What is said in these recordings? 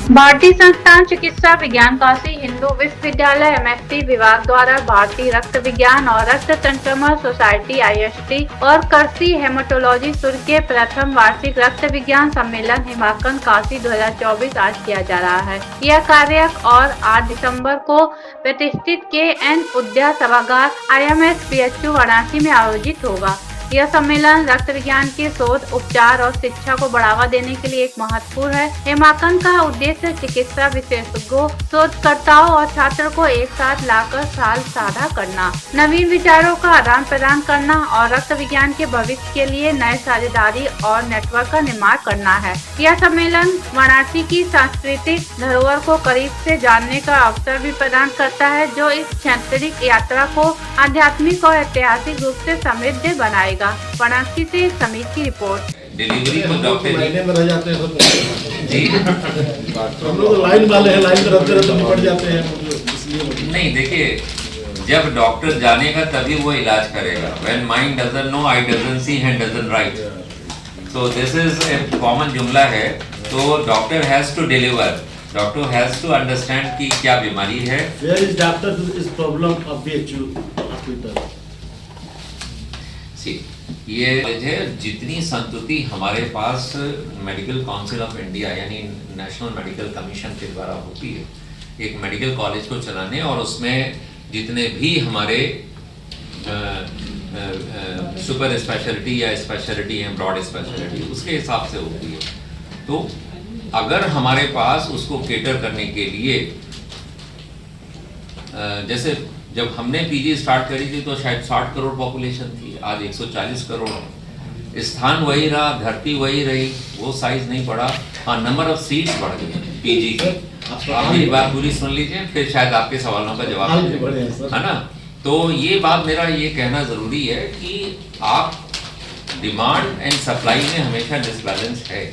भारतीय संस्थान चिकित्सा विज्ञान काशी हिंदू विश्वविद्यालय एमएससी विभाग द्वारा भारतीय रक्त विज्ञान और रक्त संक्रमण सोसाइटी IST और कृषि हेमाटोलॉजी शुरू के प्रथम वार्षिक रक्त विज्ञान सम्मेलन हिमाकंद काशी 2024 आज किया जा रहा है। यह कार्य और 8 दिसंबर को प्रतिष्ठित KN उद्या सभागार IMS PHU वाराणसी में आयोजित होगा। यह सम्मेलन रक्त विज्ञान की शोध, उपचार और शिक्षा को बढ़ावा देने के लिए एक महत्वपूर्ण है। हिमाकंद का उद्देश्य चिकित्सा विशेषज्ञों, शोधकर्ताओं और छात्रों को एक साथ लाकर साल साझा करना, नवीन विचारों का आदान प्रदान करना और रक्त विज्ञान के भविष्य के लिए नए साझेदारी और नेटवर्क का निर्माण करना है। यह सम्मेलन वाराणसी की सांस्कृतिक धरोहर को करीब से जानने का अवसर भी प्रदान करता है, जो इस शैक्षणिक यात्रा को आध्यात्मिक और ऐतिहासिक रूप से समृद्ध बनाएगा। वाराणसी से समीर की रिपोर्ट। डिलीवरी को डॉक्टर लाइन में रह जाते हैं जी, हम लोग लाइन वाले हैं, लाइन में रहते रहते निपट जाते हैं। नहीं देखिए, जब डॉक्टर जानेगा तभी वो इलाज करेगा। When mind doesn't know, eye doesn't see, hand doesn't write. So this is a common जुमला है। तो doctor has to deliver, doctor has to understand कि क्या बीमारी है। Where is doctor is problem of PHU hospital? ये है जितनी संतुति हमारे पास मेडिकल काउंसिल ऑफ इंडिया यानी नेशनल मेडिकल कमीशन के द्वारा होती है एक मेडिकल कॉलेज को चलाने, और उसमें जितने भी हमारे सुपर स्पेशलिटी या स्पेशलिटी हैं, ब्रॉड स्पेशलिटी, उसके हिसाब से होती है। तो अगर हमारे पास उसको केटर करने के लिए जैसे जब हमने पीजी स्टार्ट करी थी तो शायद 60 करोड़ पॉपुलेशन थी, आज 140 करोड़ है। स्थान वही रहा, धरती वही रही, वो साइज नहीं बढ़ा। हाँ, नंबर ऑफ सीट्स बढ़ गए पीजी की। आप मेरी बात पूरी सुन लीजिए, फिर शायद आपके सवालों का जवाब है ना। तो ये बात मेरा ये कहना जरूरी है कि आप डिमांड एंड सप्लाई में हमेशा डिसबैलेंस है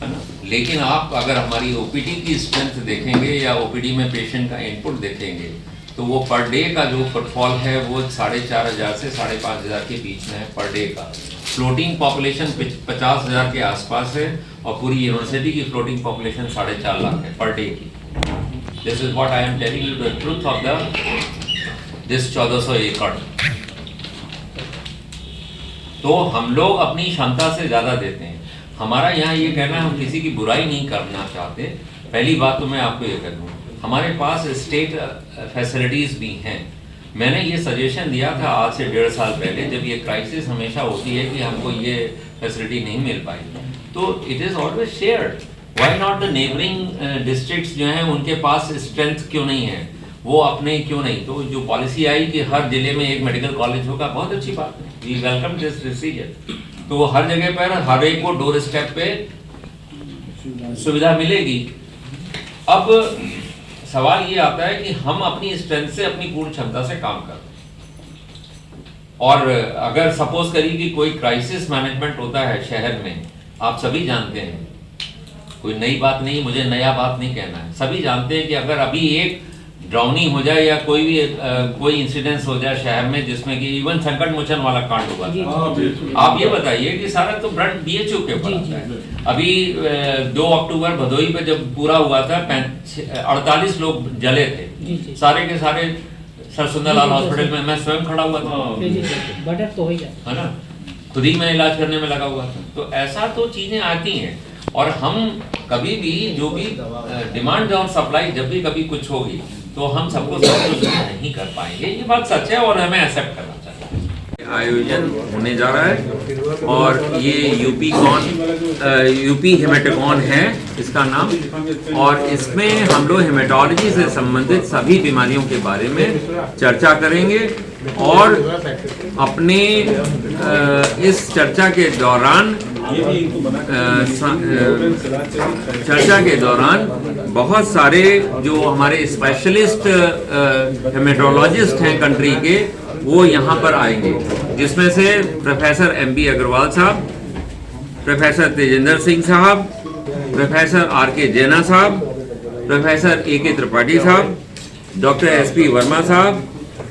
ना। लेकिन आप अगर हमारी ओपीडी की स्ट्रेंथ देखेंगे या ओपीडी में पेशेंट का इनपुट देखेंगे तो वो पर डे का जो फुटफॉल है वो 4,500 से 5,500 के बीच में है पर डे का। फ्लोटिंग पॉपुलेशन 50,000 के आसपास है और पूरी यूनिवर्सिटी की फ्लोटिंग पॉपुलेशन 4.5 लाख है पर डे की। This is what I am telling you the truth of this 1400 एकड़। तो हम लोग अपनी क्षमता से ज़्यादा देते हैं। हमारा यहाँ ये कहना है, हम किसी की बुराई नहीं करना चाहते। पहली बात तो मैं आपको ये कह दूँ, हमारे पास स्टेट फैसिलिटीज़ भी हैं। मैंने ये सजेशन दिया था आज से 1.5 साल पहले, जब ये क्राइसिस हमेशा होती है कि हमको ये फैसिलिटी नहीं मिल पाई, तो it is always shared. Why not the neighbouring districts जो हैं उनके पास स्ट्रेंथ क्यों नहीं है, वो अपने क्यों नहीं। तो जो पॉलिसी आई कि हर जिले में एक मेडिकल कॉलेज होगा, बहुत अच्छी बात है, वी वेलकम दिस डिसीजन। तो हर जगह पर हर एक को डोर स्टेप पे सुविधा मिलेगी। अब सवाल ये आता है कि हम अपनी स्ट्रेंथ से अपनी पूर्ण क्षमता से काम करें। और अगर सपोज करिए कि कोई क्राइसिस मैनेजमेंट होता है शहर में, आप सभी जानते हैं, कोई नई बात नहीं, मुझे नया बात नहीं कहना है, सभी जानते हैं कि अगर अभी एक ड्राउनिंग हो जाए या कोई भी कोई इंसिडेंस हो जाए शहर में जिसमें कि इवन संकट मोचन वाला कांड हुआ था, आप ये बताइए कि सारा तो ब्लड BHU के ऊपर आता है। अभी 2 अक्टूबर भदोही पे जब पूरा हुआ था 48 लोग जले थे, सारे के सारे सर सुंदरलाल हॉस्पिटल में मैं स्वयं खड़ा हुआ था, तो है ना, खुद ही मैं इलाज करने में लगा हुआ था। तो ऐसा तो चीजें आती हैं, और हम कभी भी जो भी डिमांड और सप्लाई जब भी कभी कुछ होगी तो हम सबको संतुष्ट नहीं कर पाएंगे। ये बात सच है और हमें एक्सेप्ट करना चाहिए। आयोजन होने जा रहा है और ये यूपी हेमेटोकॉन है इसका नाम, और इसमें हम लोग हेमेटोलॉजी से संबंधित सभी बीमारियों के बारे में चर्चा करेंगे। और अपने इस चर्चा के दौरान बहुत सारे जो हमारे स्पेशलिस्ट हेमेटोलॉजिस्ट हैं कंट्री के, वो यहाँ पर आएंगे, जिसमें से प्रोफेसर MB अग्रवाल साहब, प्रोफेसर तेजेंद्र सिंह साहब, प्रोफेसर RK जैना साहब, प्रोफेसर AK त्रिपाठी साहब, डॉक्टर SP वर्मा साहब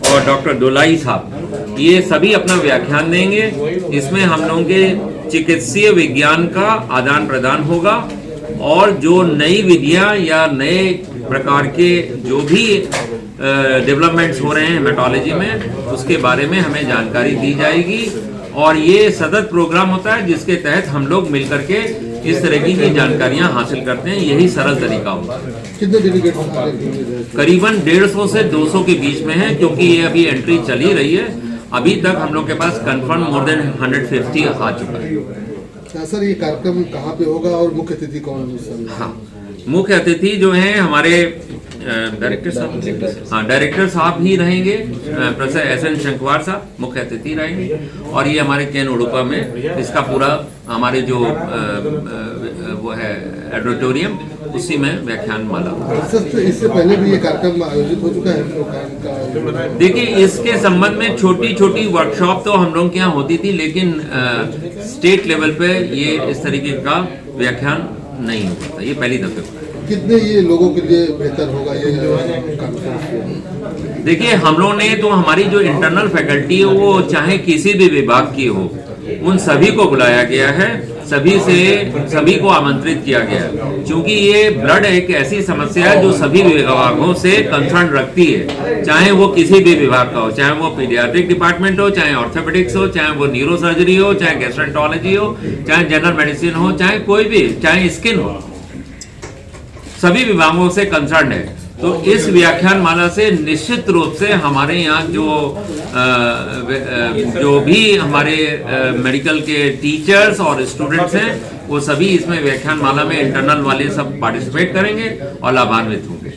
और डॉक्टर दोलाई साहब, ये सभी अपना व्याख्यान देंगे। इसमें हम लोगों के चिकित्सीय विज्ञान का आदान प्रदान होगा और जो नई विधियां या नए प्रकार के जो भी डेवलपमेंट्स हो रहे हैं हेमेटोलॉजी में, उसके बारे में हमें जानकारी दी जाएगी। और ये सतत प्रोग्राम होता है जिसके तहत हम लोग मिलकर के इस तरह की जानकारियां हासिल करते हैं। यही सरल तरीका होता है। कितने डेलीगेट करीबन 150 से 200 के बीच में है, क्योंकि ये अभी एंट्री चली रही है। अभी तक हम लोग के पास कंफर्म मोर देन 150 आ चुका है। सर, ये कार्यक्रम कहाँ पे होगा और मुख्य अतिथि कौन है? हाँ, मुख्य अतिथि जो हैं हमारे डायरेक्टर साहब, हाँ डायरेक्टर साहब ही रहेंगे, प्रोफेसर एस.एन. शंकवार साहब मुख्य अतिथि रहेंगे। और ये हमारे केन उडुपा में इसका पूरा हमारे जो वो है ऑडिटोरियम, उसी में व्याख्यान माला। सर, इससे पहले भी ये कार्यक्रम आयोजित हो चुका है? देखिए, इसके संबंध में छोटी छोटी वर्कशॉप तो हम लोग के यहाँ होती थी, लेकिन स्टेट लेवल पे ये इस तरीके का व्याख्यान नहीं होता। ये पहली दफे हुआ है। कितने ये लोगों के लिए बेहतर होगा ये कॉन्फ्रेंस? देखिए, हम लोगों ने तो हमारी जो इंटरनल फैकल्टी है वो चाहे किसी भी विभाग की हो, उन सभी को बुलाया गया है, सभी को आमंत्रित किया गया है। क्योंकि ये ब्लड एक ऐसी समस्या है जो सभी विभागों से कंसर्न रखती है, चाहे वो किसी भी विभाग का हो, चाहे वो पीडियाट्रिक डिपार्टमेंट हो, चाहे ऑर्थोपेडिक्स हो, चाहे वो न्यूरो सर्जरी हो, चाहे गैस्ट्रोएंटरोलॉजी हो, चाहे जनरल मेडिसिन हो, चाहे कोई भी, चाहे स्किन हो, सभी विभागों से कंसर्न है। तो इस व्याख्यान माला से निश्चित रूप से हमारे यहाँ जो भी हमारे मेडिकल के टीचर्स और स्टूडेंट्स हैं, वो सभी इसमें व्याख्यान माला में इंटरनल वाले सब पार्टिसिपेट करेंगे और लाभान्वित होंगे।